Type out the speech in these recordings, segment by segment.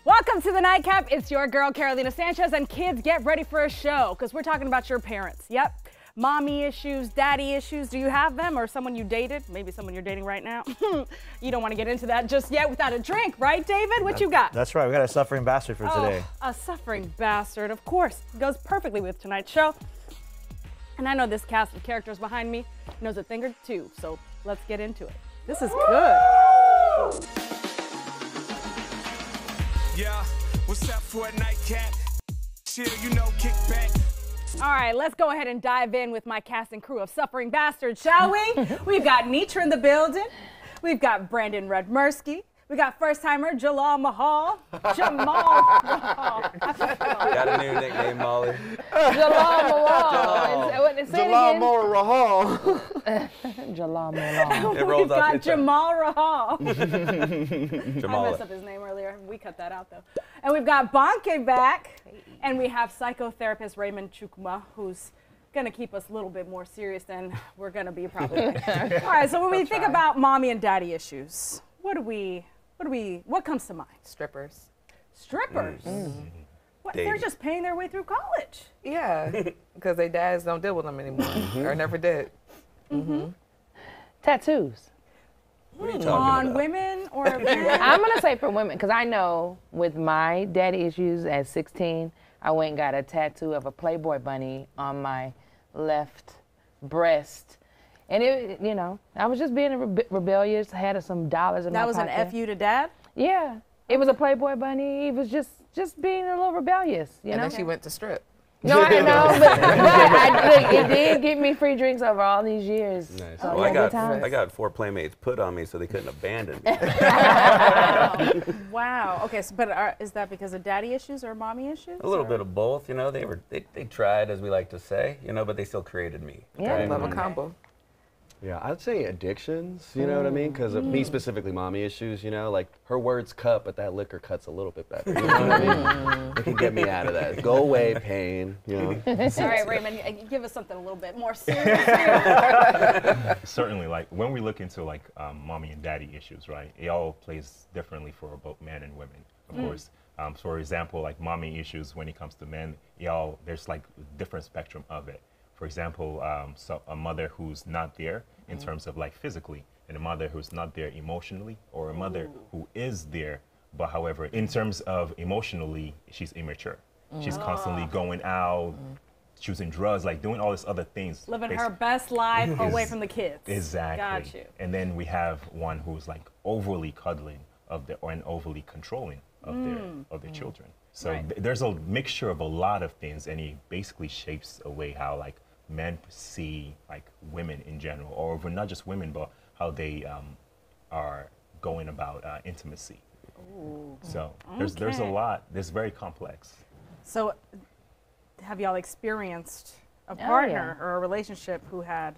Welcome to the Nightcap. It's your girl, Carolina Sanchez, and kids, get ready for a show, because we're talking about your parents. Yep. Mommy issues, daddy issues. Do you have them, or someone you dated? Maybe someone you're dating right now. You don't want to get into that just yet without a drink, right, David? What you got? That's right. We got a suffering bastard for today. A suffering bastard, of course. Goes perfectly with tonight's show. And I know this cast of characters behind me knows a thing or two, so let's get into it. This is good. Yeah, what's up for a nightcap? Chill, you know, kick back. All right, let's go ahead and dive in with my cast and crew of suffering bastards, shall we? We've got Nitra in the building. We've got Brandon Rudmersky. We got first-timer Jalal Mahal. Jamal Mahal. Got a new nickname, Molly. Jalal Mahal. Jalal Mahal. Jalal Mahal. It rolls We've off got your tongue. Jamal Rahal. I Jamal. messed up his name earlier. We cut that out, though. And we've got Bonke back. And we have psychotherapist Raymond Chukma, who's going to keep us a little bit more serious than we're going to be probably. All right, so when we think about mommy and daddy issues, what comes to mind? Strippers. Strippers? What, they're Dating. just paying their way through college. Yeah, because their dads don't deal with them anymore, or never did. Tattoos. What are you talking On about? women or men? I'm going to say for women, because I know with my daddy issues at 16, I went and got a tattoo of a Playboy bunny on my left breast. And it, you know, I was just being rebellious, had some dollars in my That was pocket. an FU to dad? Yeah. It was a Playboy bunny. It was just being a little rebellious, you know? And then she went to strip. No, I know, but it did get me free drinks over all these years. Nice. So Well, yeah, good times. I got 4 playmates put on me so they couldn't abandon me. Wow. Okay, so, but is that because of daddy issues or mommy issues? A little or? bit of both, you know. They tried, as we like to say, you know, but they still created me. Yeah. Love a combo. Yeah, I'd say addictions, you know what I mean? Because of me specifically, mommy issues, you know, like her words cut, but that liquor cuts a little bit better. You know what I mean? It can get me out of that. Go away, pain, you know? All right, Raymond, give us something a little bit more serious here. Certainly, like when we look into like mommy and daddy issues, right? It all plays differently for both men and women, of course. For example, like mommy issues when it comes to men, there's like a different spectrum of it. For example, so a mother who's not there in terms of like physically, and a mother who's not there emotionally, or a mother who is there, but however, in terms of emotionally, she's immature. She's constantly going out, choosing drugs, like doing all these other things. Living her best life away from the kids. Exactly. Got you. And then we have one who's like overly cuddling and overly controlling of their children. So Right. there's a mixture of a lot of things, and it basically shapes a way how like men see like women in general, or even not just women, but how they are going about intimacy. So there's a lot. It's very complex. So, have y'all experienced a yeah. partner or a relationship who had?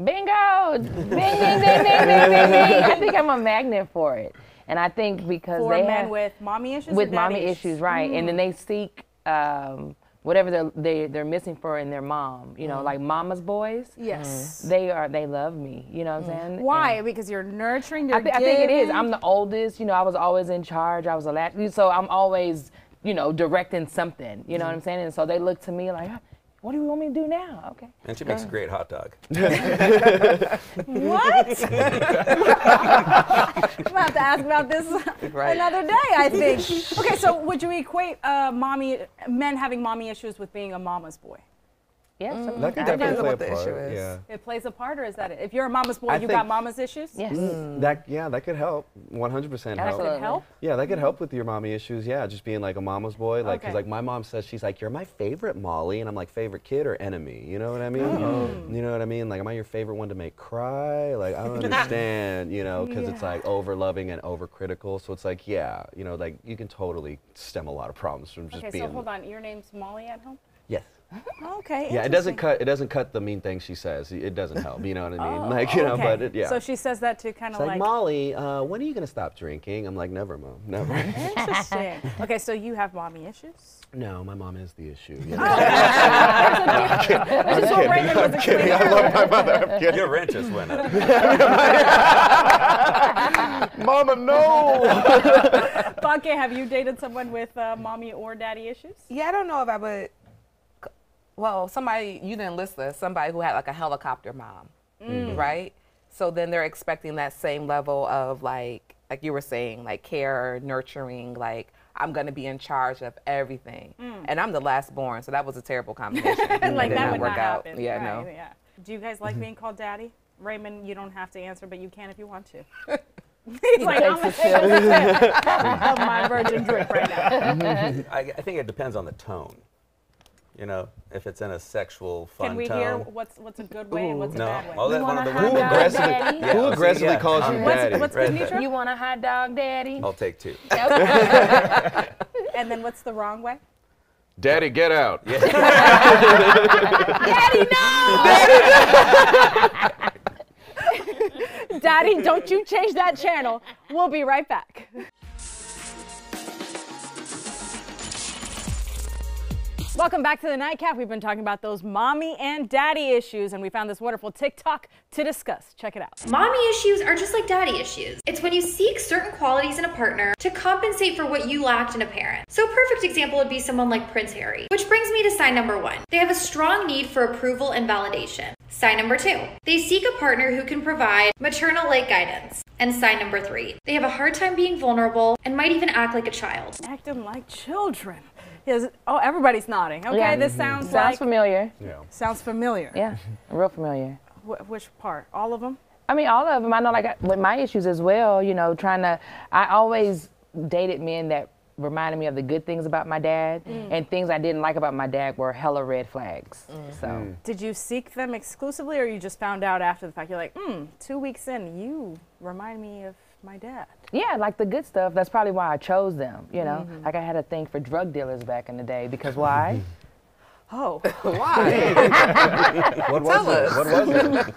Bingo! Ding, ding, ding, ding, ding, ding, ding. I think I'm a magnet for it. And I think because For they men have, with mommy issues? with or daddy mommy issues, right? And then they seek whatever they're missing for in their mom. You know, like mama's boys. Yes. They love me. You know what I'm saying? Why? And Because you're nurturing, you're I think it is. giving? I'm the oldest. You know, I was always in charge. I was a last, so I'm always, you know, directing something. You know what I'm saying? And so they look to me like, what do you want me to do now? Okay. And she makes a great hot dog. What? I'm gonna have to ask about this another day, I think. Okay, so would you equate men having mommy issues with being a mama's boy? Yes. That could Depends definitely on play a what the part. issue is. Yeah. It plays a part, or is that it? If you're a mama's boy, I you think- got mama's issues? Yes. That could help. 100% help. Absolutely. Could help? Yeah, that could help with your mommy issues. Yeah, just being like a mama's boy. Like, Okay. cause like my mom says, she's like, you're my favorite Molly, and I'm like, favorite kid or enemy? You know what I mean? You know what I mean? Like, am I your favorite one to make cry? Like, I don't understand. You know, cause it's like over loving and over critical. So it's like, yeah, you know, like you can totally stem a lot of problems from just Okay, being. so hold on. Your name's Molly at home? Yes. Okay. Yeah, it doesn't cut the mean things she says. It doesn't help. You know what I mean? Oh, Like, you know, okay. but yeah. So she says that to kind It's of like, like. Molly, when are you gonna stop drinking? I'm like, never, Mom, never. Interesting. Okay, so you have mommy issues? No, my mom is the issue. Which is what Raymond was explaining. I love my mother. I'm kidding. Your rent just went up. Mama, no. Bonke, have you dated someone with mommy or daddy issues? Yeah, I don't know if I would. Well, somebody, you didn't list this, somebody who had like a helicopter mom, right? So then they're expecting that same level of like you were saying, like care, nurturing, like I'm gonna be in charge of everything. And I'm the last born, so that was a terrible combination. Like It did that would work not out. happen. Yeah, right, no. Yeah. Do you guys like being called daddy? Raymond, you don't have to answer, but you can if you want to. He's like, I'm gonna take a sip of my virgin drink right now. I think it depends on the tone. You know, if it's in a sexual, fun Can we tone. hear what's a good way and what's a No, bad way? oh, that's one of the want a women. hot dog, daddy? Yeah, Who see, aggressively yeah. calls you daddy? What's good, Nitra? You want a hot dog, daddy? I'll take 2. And then what's the wrong way? Daddy, get out. Daddy, no! Daddy, don't you change that channel. We'll be right back. Welcome back to the Nightcap. We've been talking about those mommy and daddy issues, and we found this wonderful TikTok to discuss. Check it out. Mommy issues are just like daddy issues. It's when you seek certain qualities in a partner to compensate for what you lacked in a parent. So a perfect example would be someone like Prince Harry. Which brings me to sign number 1. They have a strong need for approval and validation. Sign number 2. They seek a partner who can provide maternal-like guidance. And sign number 3. They have a hard time being vulnerable and might even act like a child. Acting like children. Yes. Oh, everybody's nodding. Okay, Yeah. this sounds Sounds like... familiar. Yeah. Sounds familiar. Yeah, real familiar. Which part? All of them? I mean, all of them. I know, like, with my issues as well, you know, I always dated men that reminded me of the good things about my dad, and things I didn't like about my dad were hella red flags. So. Did you seek them exclusively, or you just found out after the fact? You're like, 2 weeks in, you remind me of my dad. Yeah, like the good stuff. That's probably why I chose them, you know? Like I had a thing for drug dealers back in the day, because why? Oh. Why? What was it? What was it?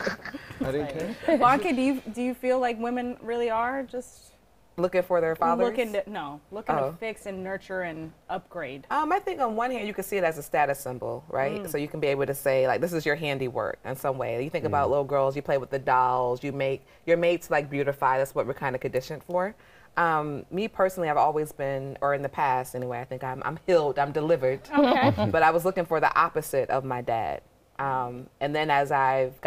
I didn't care. Bonke, do you feel like women really are just Looking for their fathers? looking to fix and nurture and upgrade? I think on one hand you can see it as a status symbol, right? So you can be able to say like, this is your handiwork in some way. You think about little girls, you play with the dolls, you're made to like beautify. That's what we're kind of conditioned for. Me personally, I've always been, or in the past anyway, I think I'm healed, I'm delivered. Okay. But I was looking for the opposite of my dad. And then as I've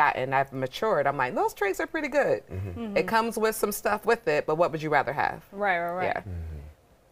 matured, I'm like, those traits are pretty good. It comes with some stuff with it, but what would you rather have? Right. Yeah.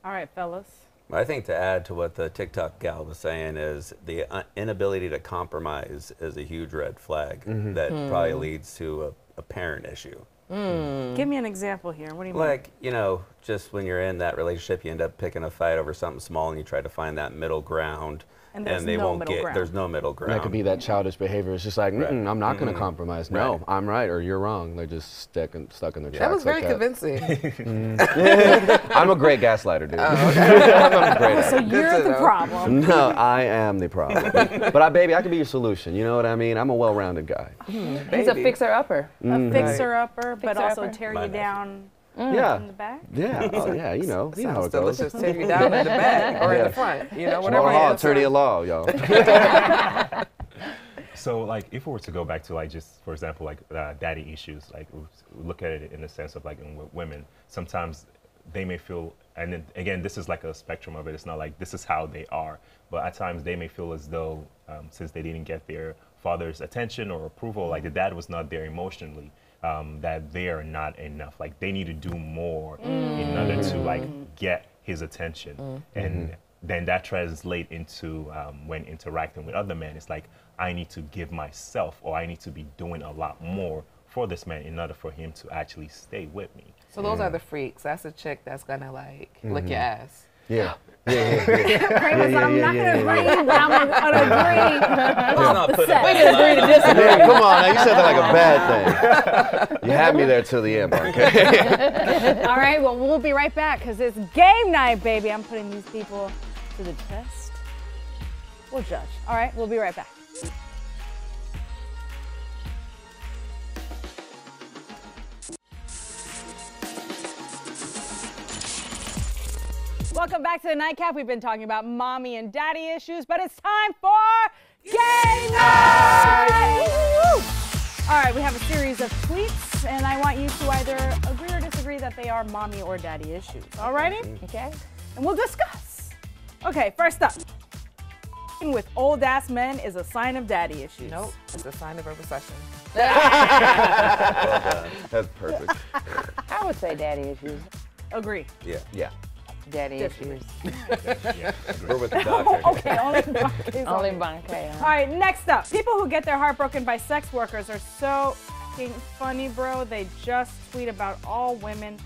All right, fellas. I think to add to what the TikTok gal was saying is the inability to compromise is a huge red flag that probably leads to a parent issue. Give me an example here. What do you mean? Like, you know, just when you're in that relationship, you end up picking a fight over something small and you try to find that middle ground. And there's they no won't middle get, ground. there's no middle ground. That could be that childish behavior. It's just like, I'm not going to compromise. No, I'm right or you're wrong. They're just stuck in their tracks. That was very like convincing. I'm a great gaslighter, dude. I'm great at So it. you're the problem. No, I am the problem. But baby, I can be your solution. You know what I mean? I'm a well-rounded guy. He's a fixer-upper. A fixer-upper, but also Fixer-upper. tear My you nephew. down Yeah. in the back. Yeah. Oh, yeah. You know how Sounds it goes. delicious. Tear you down in the back or in the front. You know, whatever. Small answer. attorney at law, y'all. So, like, if we were to go back to, like, just, for example, like, daddy issues, like, look at it in the sense of, like, in women, sometimes they may feel, and then, again, this is like a spectrum of it. It's not like this is how they are. But at times they may feel as though, since they didn't get their father's attention or approval, like the dad was not there emotionally, that they are not enough. Like, they need to do more in order to, like, get his attention. And then that translates into when interacting with other men. It's like, I need to give myself, or I need to be doing a lot more for this man in order for him to actually stay with me. So those are the freaks. That's a chick that's gonna like lick your ass. Yeah. Raymond's, I'm not going to agree, but I'm going to agree. Let's not put it We're going to agree to disagree. Yeah, come on, now you said that like a bad thing. You had me there till the end, okay? All right, well, we'll be right back because it's game night, baby. I'm putting these people to the test. We'll judge. All right, we'll be right back. Welcome back to the Nightcap. We've been talking about mommy and daddy issues, but it's time for Gay Night! All right, we have a series of tweets, and I want you to either agree or disagree that they are mommy or daddy issues. All righty? Okay. And we'll discuss. Okay, first up. With old-ass men is a sign of daddy issues. Nope, it's a sign of a recession. That's perfect. I would say daddy issues. Agree. Yeah. Yeah. Daddy issues. We're with the doctor. Okay, only Banke's Only on it. Banke. All right, next up. People who get their heart broken by sex workers are so f***ing funny, bro. They just tweet about all women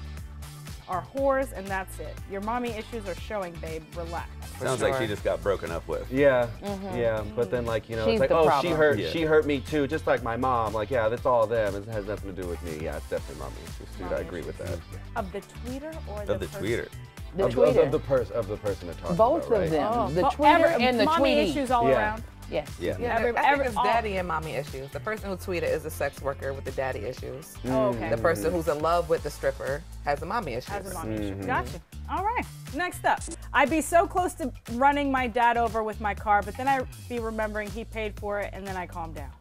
are whores, and that's it. Your mommy issues are showing, babe. Relax. Sounds like she just got broken up with. Yeah, yeah, but then like, you know, She's it's like, the oh, problem. she hurt me too, just like my mom. Like, yeah, that's all them. It has nothing to do with me. Yeah, it's definitely mommy issues, dude. I agree with that. Of the tweeter or Of the person? tweeter. The Of tweeter. the person they're talking Both about, right? of them. Oh, The well, tweeter and the mommy tweetie. issues all Yeah. around. Yes. Yeah. Yeah, Every- I think it's all- daddy and mommy issues. The person who tweeted is the sex worker with the daddy issues. Oh, okay. The person who's in love with the stripper has the mommy issues. As a mommy issue. Gotcha. All right. Next up. I'd be so close to running my dad over with my car, but then I'd be remembering he paid for it, and then I calm down.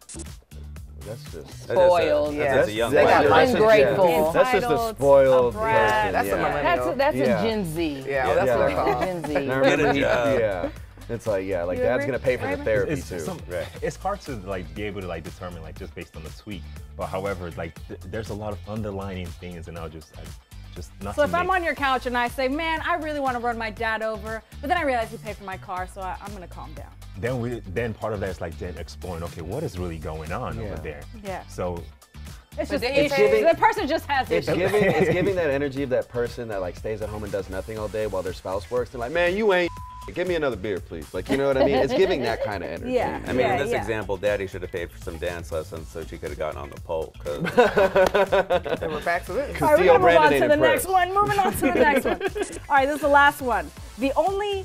That's just. Spoiled. That's a young They got person. ungrateful. That's just a Entitled, spoiled a brat. person. That's a yeah. millennial. That's Yeah. a Gen Z. Yeah, that's what they're called. Gen Z. And I remember Get a job. yeah. It's like, yeah, like You dad's agree, gonna pay for the Raymond? therapy It's, too. Right. it's hard to like be able to like determine like just based on the tweet. But however, like there's a lot of underlying things, and just not. So to if I'm make- on your couch and I say, man, I really want to run my dad over, but then I realize he paid for my car, so I'm going to calm down. then part of that is like then exploring. Okay, what is really going on over there? Yeah. So It's just then you issues. say- The person just has It's issues. giving that energy of that person that like stays at home and does nothing all day while their spouse works. They're like, man, you ain't. Give me another beer, plees. Like, you know what I mean? It's giving that kind of energy. Yeah. I mean, Yeah, in this yeah. example, Daddy should have paid for some dance lessons so she could have gotten on the pole. 'Cause And we're back to this. All right, we're Theo going to move on Brandon to ain't the next impressed. one. Moving on to the next one. All right, this is the last one. The only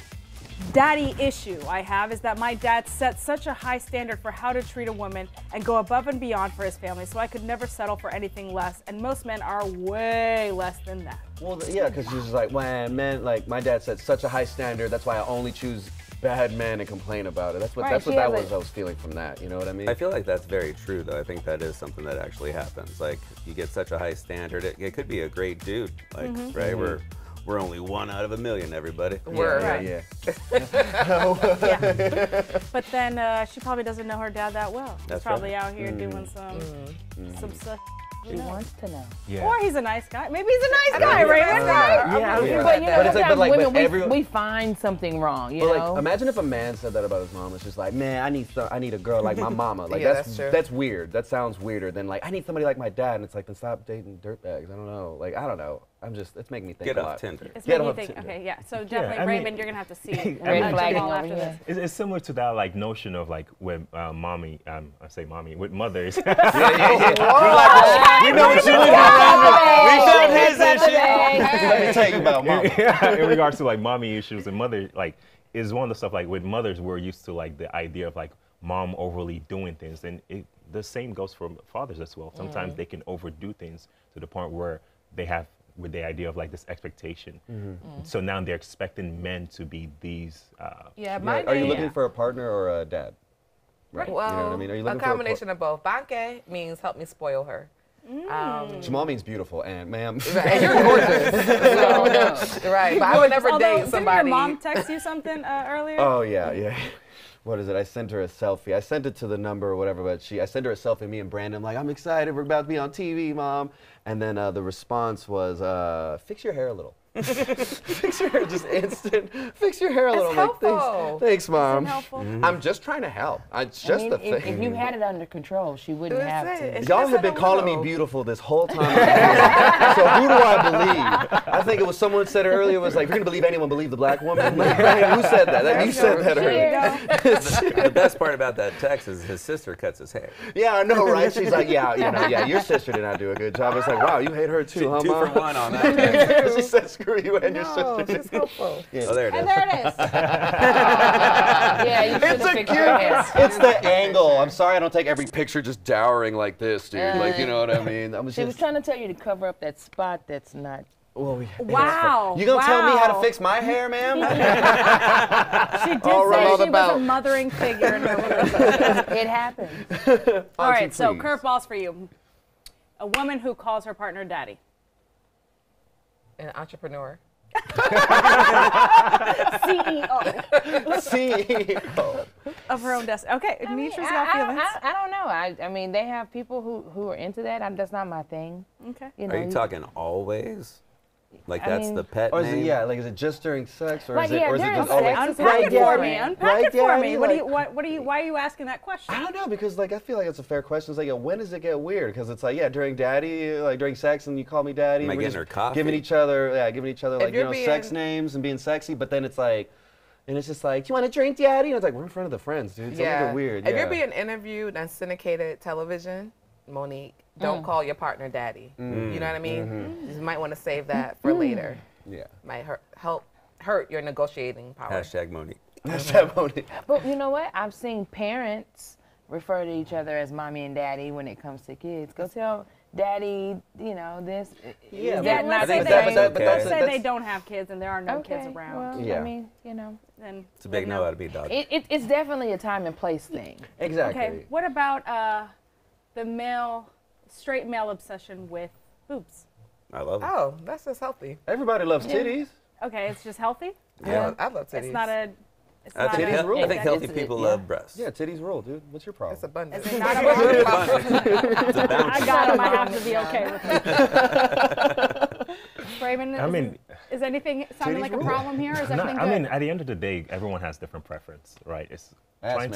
daddy issue I have is that my dad set such a high standard for how to treat a woman and go above and beyond for his family, so I could never settle for anything less, and most men are way less than that. Well, yeah, because she's just like, man, like my dad set such a high standard. That's why I only choose bad men and complain about it. That's what Right, that's what she that has was. a- I was feeling from that. You know what I mean? I feel like that's very true, though. I think that is something that actually happens. Like, you get such a high standard. It could be a great dude, like, right? We're only 1 out of 1,000,000, everybody. Word. Right. yeah. Yeah. But then she probably doesn't know her dad that well. He's That's probably right. out here doing some stuff. She wants to know. yeah. Or he's a nice guy. Maybe he's a nice guy, Raymond, right? Yeah, But you know, But it's like- sometimes but like, women, but everyone- we find something wrong, you But know? like, imagine if a man said that about his mom. It's just like, man, I need a girl like my mama. Like Yeah, that's that's true. weird. That sounds weirder than like I need somebody like my dad. And it's like, then stop dating dirtbags. I don't know. Like I don't know. It's making me think Get a off lot. Tinder. It's Get making you off think. Tinder. Okay, yeah. So definitely, I mean- Raymond, you're gonna have to see Red Jamal flagging after over this. here. It's similar to that like notion of like when mommy, I say mommy, with mothers. We know what you We found his issue. Let me tell you about mama. In regards to like mommy issues and mother, like is one of the stuff like with mothers we're used to like the idea of like mom overly doing things, and the same goes for fathers as well. Sometimes they can overdo things to the point where they have with the idea of like this expectation. So now they're expecting men to be these. Yeah, my Are you name- looking for a partner or a dad? Right. Well, you know what I mean? Are you a looking combination of both. Banke means help me spoil her. Jamal means beautiful, and ma'am. And you're gorgeous. So, right, but I would never Although, date somebody. Didn't your mom text you something earlier? Oh yeah. What is it? I sent her a selfie. I sent it to the number or whatever, but I sent her a selfie. Me and Brandon, I'm like, I'm excited. We're about to be on TV, mom. And then the response was, fix your hair a little. Fix your hair, just instant. Fix your hair a little. That's I'm like, helpful. thanks, mom. helpful? I'm just trying to help. It's I just mean, a thing. if you had it under control, she wouldn't That's have it. to. It's Y'all just have been a calling me little. beautiful this whole time. So who do I believe? I think it was someone said earlier, was like, if you're going to believe anyone, believe the black woman. Like, who said that? You said that earlier. The best part about that text is his sister cuts his hair. Yeah, I know, right? She's like, yeah, your sister did not do a good job. It's like, wow, you hate her too, huh, 2 mom? for 1 on that. She said, screw you and your No, sister. she's helpful. Oh, there it And is. there it is. Yeah, you should have fixed your hair. It's the angle. I'm sorry I don't take every picture just dowering like this, dude. Like, you know what I mean? She was trying to tell you to cover up that spot that's not. Well, Wow. You gonna tell me how to fix my hair, ma'am? She did say she was a mothering figure in her relationship. It happens. All right, so curveballs for you. A woman who calls her partner daddy. An entrepreneur. CEO of her own destiny. Okay, Nisha's got feelings. I don't know. I mean, they have people who are into that. That's not my thing. Okay. You know, Are you talking always? Like that's the pet or name? Like is it just during sex, or Like, is it, yeah, or is it during just sex. Unpack it for me. Unpack it for me. Like, Why are you asking that question? I don't know, because like I feel like it's a fair question. It's like, when does it get weird? Because it's like, during daddy, like during sex, and you call me daddy. Am I we're getting just her coffee? Giving each other like, you know, being, sex names and being sexy. But then it's like, and it's just like, do you want to drink, daddy? And it's like, we're in front of the friends, dude. So make it weird. If you're being interviewed on syndicated television, Monique, don't call your partner daddy. You know what I mean? You might want to save that for later. Yeah. Might hurt your negotiating power. Hashtag Monique. Hashtag Monique. But you know what? I've seen parents refer to each other as mommy and daddy when it comes to kids. Go tell daddy, you know, this. Yeah, is that not Let's say they don't have kids and there are no kids around. Well, I mean, you know. Then It's a big no out of me, dog. It's definitely a time and place thing. Exactly. Okay, what about the straight male obsession with boobs? I love it. Oh, that's just healthy. Everybody loves titties. Okay, it's just healthy? Yeah, I love titties. It's not a... titties rule. I think healthy people love breasts. Yeah, titties rule, dude. What's your problem? It's abundant. Is it not a It's a bounty. I got him. I have to be okay with it. Raymond, is anything sounding like a problem here? Or is everything good? I mean, at the end of the day, everyone has different preference, right? It's trying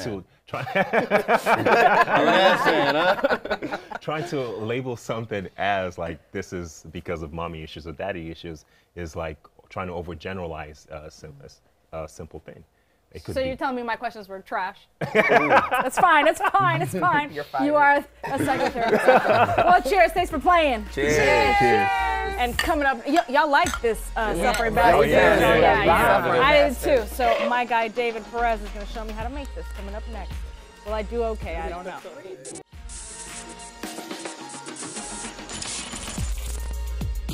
to label something as like this is because of mommy issues or daddy issues is like trying to overgeneralize a simple thing. It could So be. you're telling me my questions were trash? That's fine. It's fine. It's fine. You're fired. You are a psychotherapist. Well, cheers. Thanks for playing. Cheers. Cheers. And coming up, y'all like this suffering right. bastard. Oh, yeah. Suffering I did bastard. too. So my guy David Perez is going to show me how to make this. Coming up next. Will I do okay? I don't know.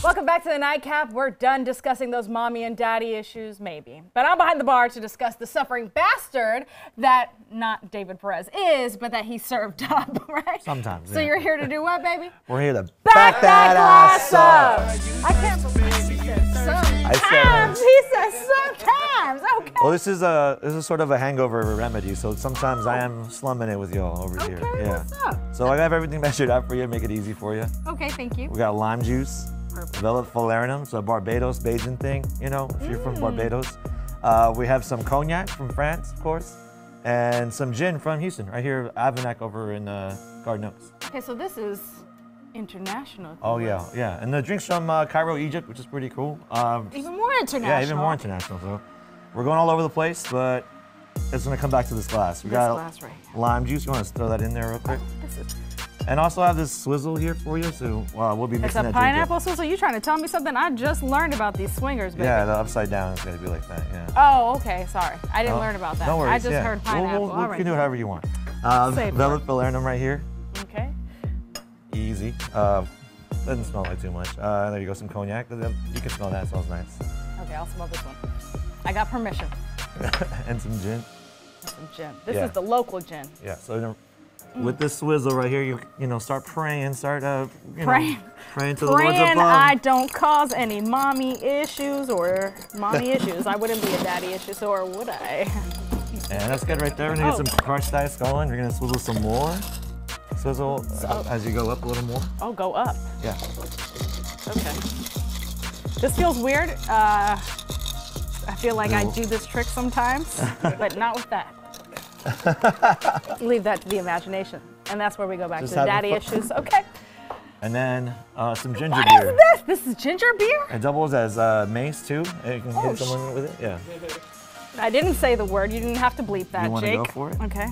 Welcome back to the Nightcap. We're done discussing those mommy and daddy issues, maybe. But I'm behind the bar to discuss the suffering bastard that not David Perez is, but that he served up, right? Sometimes, So yeah. you're here to do what, baby? We're here to Back that glass up. I can't believe he said sometimes. He said sometimes. Okay. Well, this is sort of a hangover remedy, so sometimes I am slumming it with y'all over here. Okay, Yeah. what's up? So I have everything measured out for you, make it easy for you. Okay, thank you. We got lime juice, Velvet Falernum, so Barbados Bajan thing, you know, if you're from Barbados. We have some cognac from France, of course, and some gin from Houston, right here, Avanac over in Garden Oaks. Okay, so this is international. Oh yeah, yeah, and the drinks from Cairo, Egypt, which is pretty cool. Even more international. Yeah, even more international. So we're going all over the place, but it's gonna come back to this glass. We got glass right here. lime juice. You want to throw that in there real quick? This is, And also have this swizzle here for you, so we'll be it's mixing a that pineapple swizzle? You trying to tell me something? I just learned about these swingers, baby. Yeah, the upside down is gonna be like that. Yeah. Oh, okay. Sorry, I didn't learn about that. No worries. I just yeah. heard pineapple. We'll All right. can do it however you want. Save Velvet Falernum right here. Okay. Easy. Doesn't smell like too much. There you go, some cognac. You can smell that. It smells nice. Okay, I'll smell this one. I got permission. And some gin. Some gin. This Yeah. is the local gin. Yeah. So with this swizzle right here, you know, start praying, start Praying. praying to the Lord's Praying above. I don't cause any mommy issues or mommy issues. I wouldn't be a daddy issue, so or would I? And that's good right there. We're gonna get some crushed ice going. You're gonna swizzle some more. Swizzle as you go up a little more. Oh, go up. Yeah. Okay. This feels weird. I feel like I do this trick sometimes, but not with that. Leave that to the imagination. And that's where we go back Just to the having daddy fun. issues. Okay. And then some ginger What beer. is this? This is ginger beer? It doubles as mace too. You can hit someone with it. Yeah. I didn't say the word. You didn't have to bleep that, You wanna Jake. go for it? Okay.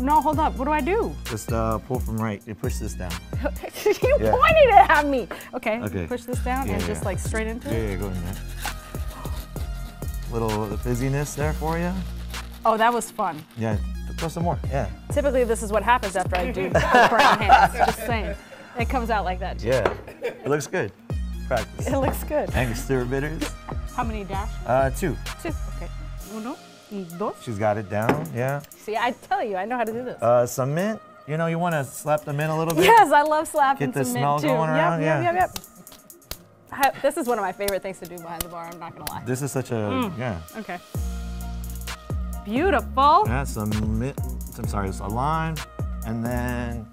No, hold up. What do I do? Just pull from right. You push this down. You Yeah. pointed it at me. Okay. Okay. Push this down and just like straight into it. Yeah, go in there. Little fizziness there for you. Oh, that was fun. Yeah, throw some more. Yeah. Typically, this is what happens after I do brown hands. Just saying. It comes out like that. Yeah. It looks good. Practice. It looks good. Angostura bitters. How many dash? 2. 2. Okay. Uno, dos. She's got it down. Yeah. See, I tell you, I know how to do this. Some mint. You know, you want to slap the mint a little bit. Yes, I love slapping Get the some smell mint too. going around. Yep. This is one of my favorite things to do behind the bar. I'm not gonna lie. This is such a yeah. Okay. Beautiful. Yeah, some mint. I'm sorry, it's a lime, and then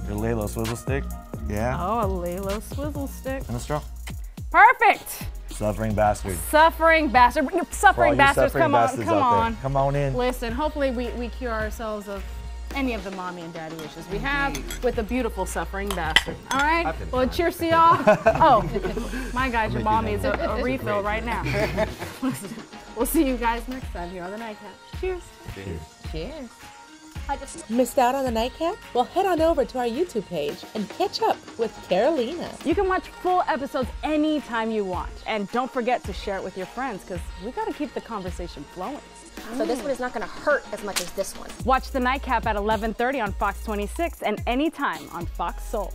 your Lalo swizzle stick. Yeah. Oh, a Lalo swizzle stick. And a straw. Perfect. Suffering bastard. Suffering bastard. Suffering bastards. Come on, come on. Come on in. Listen, hopefully we cure ourselves of any of the mommy and daddy issues we have with a beautiful suffering bastard. All right? Well, cheers to y'all. Oh, my God, your mom needs a refill right now. We'll see you guys next time here on The Nightcap. Cheers. Cheers. Cheers. Missed out on the Nightcap? Well, head on over to our YouTube page and catch up with Carolina. You can watch full episodes anytime you want. And don't forget to share it with your friends, because we got to keep the conversation flowing. So this one is not going to hurt as much as this one. Watch The Nightcap at 11:30 on Fox 26 and anytime on Fox Soul.